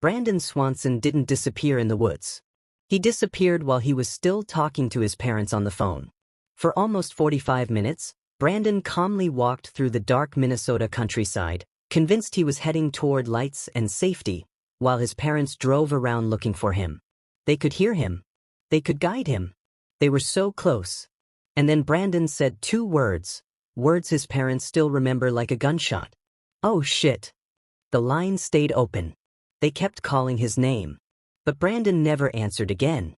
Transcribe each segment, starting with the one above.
Brandon Swanson didn't disappear in the woods. He disappeared while he was still talking to his parents on the phone. For almost 45 minutes, Brandon calmly walked through the dark Minnesota countryside, convinced he was heading toward lights and safety, while his parents drove around looking for him. They could hear him. They could guide him. They were so close. And then Brandon said 2 words, words his parents still remember like a gunshot. "Oh shit." The line stayed open. They kept calling his name. But Brandon never answered again.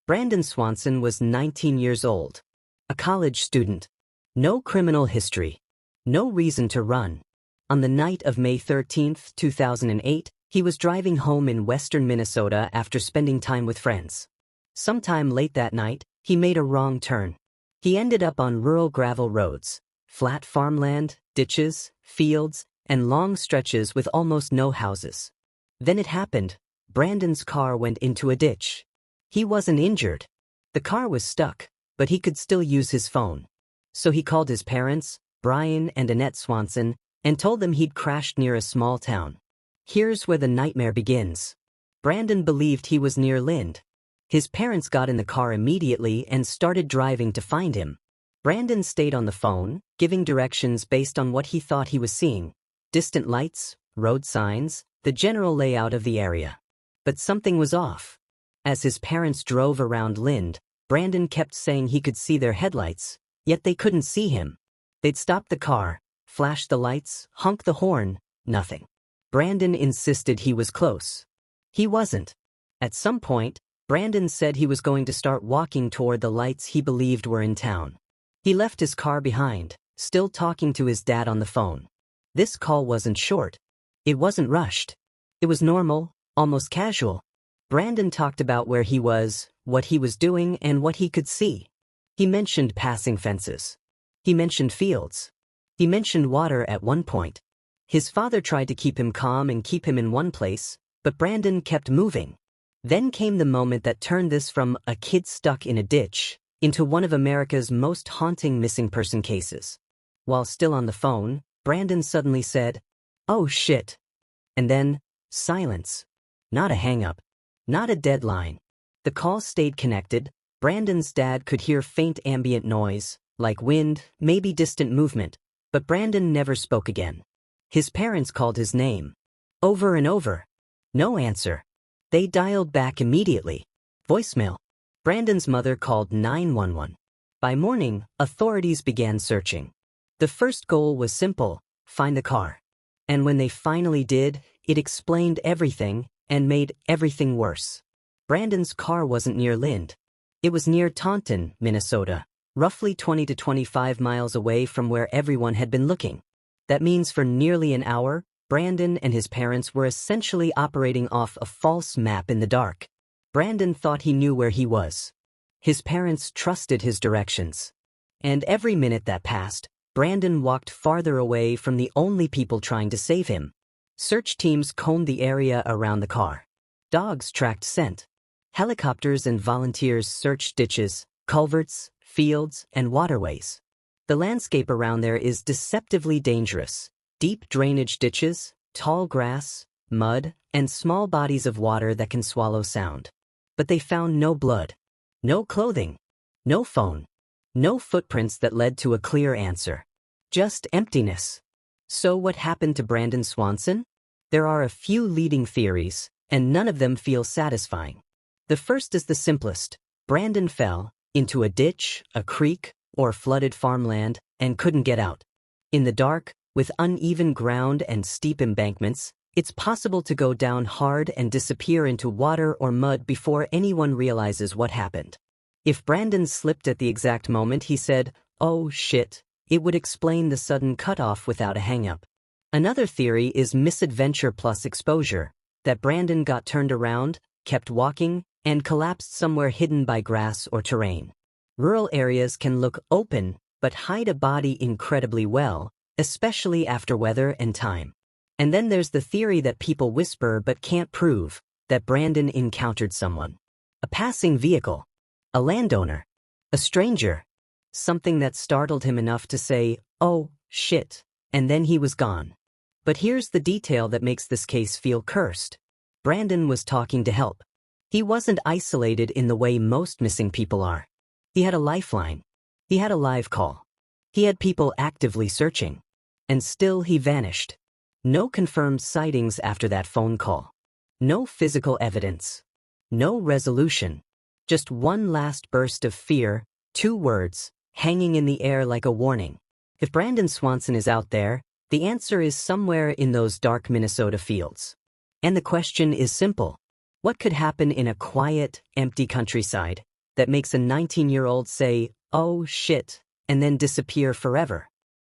Brandon Swanson was 19 years old. A college student. No criminal history. No reason to run. On the night of May 13, 2008, he was driving home in western Minnesota after spending time with friends. Sometime late that night, he made a wrong turn. He ended up on rural gravel roads, flat farmland, ditches, fields, and long stretches with almost no houses. Then it happened. Brandon's car went into a ditch. He wasn't injured. The car was stuck, but he could still use his phone. So he called his parents, Brian and Annette Swanson, and told them he'd crashed near a small town. Here's where the nightmare begins. Brandon believed he was near Lind. His parents got in the car immediately and started driving to find him. Brandon stayed on the phone, giving directions based on what he thought he was seeing. Distant lights, road signs, the general layout of the area. But something was off. As his parents drove around Lind, Brandon kept saying he could see their headlights, yet they couldn't see him. They'd stop the car, flash the lights, honk the horn, nothing. Brandon insisted he was close. He wasn't. At some point, Brandon said he was going to start walking toward the lights he believed were in town. He left his car behind, still talking to his dad on the phone. This call wasn't short. It wasn't rushed. It was normal, almost casual. Brandon talked about where he was, what he was doing, and what he could see. He mentioned passing fences. He mentioned fields. He mentioned water at one point. His father tried to keep him calm and keep him in one place, but Brandon kept moving. Then came the moment that turned this from a kid stuck in a ditch into one of America's most haunting missing person cases. While still on the phone, Brandon suddenly said, "Oh shit." And then, silence. Not a hang-up. Not a deadline. The call stayed connected. Brandon's dad could hear faint ambient noise, like wind, maybe distant movement, but Brandon never spoke again. His parents called his name. Over and over. No answer. They dialed back immediately. Voicemail. Brandon's mother called 911. By morning, authorities began searching. The first goal was simple: find the car. And when they finally did, it explained everything and made everything worse. Brandon's car wasn't near Lind. It was near Taunton, Minnesota, roughly 20 to 25 miles away from where everyone had been looking. That means for nearly an hour, Brandon and his parents were essentially operating off a false map in the dark. Brandon thought he knew where he was. His parents trusted his directions. And every minute that passed, Brandon walked farther away from the only people trying to save him. Search teams combed the area around the car. Dogs tracked scent. Helicopters and volunteers searched ditches, culverts, fields, and waterways. The landscape around there is deceptively dangerous. Deep drainage ditches, tall grass, mud, and small bodies of water that can swallow sound. But they found no blood, no clothing, no phone, no footprints that led to a clear answer. Just emptiness. So what happened to Brandon Swanson? There are a few leading theories, and none of them feel satisfying. The first is the simplest. Brandon fell into a ditch, a creek, or flooded farmland, and couldn't get out. In the dark, with uneven ground and steep embankments, it's possible to go down hard and disappear into water or mud before anyone realizes what happened. If Brandon slipped at the exact moment he said, "Oh shit," it would explain the sudden cutoff without a hang-up. Another theory is misadventure plus exposure, that Brandon got turned around, kept walking, and collapsed somewhere hidden by grass or terrain. Rural areas can look open, but hide a body incredibly well, especially after weather and time. And then there's the theory that people whisper but can't prove, that Brandon encountered someone. A passing vehicle. A landowner. A stranger. Something that startled him enough to say, "Oh, shit," and then he was gone. But here's the detail that makes this case feel cursed. Brandon was talking to help. He wasn't isolated in the way most missing people are. He had a lifeline. He had a live call. He had people actively searching. And still he vanished. No confirmed sightings after that phone call. No physical evidence. No resolution. Just one last burst of fear, 2 words, hanging in the air like a warning. If Brandon Swanson is out there, the answer is somewhere in those dark Minnesota fields. And the question is simple. What could happen in a quiet, empty countryside that makes a 19-year-old say, "Oh shit," and then disappear forever?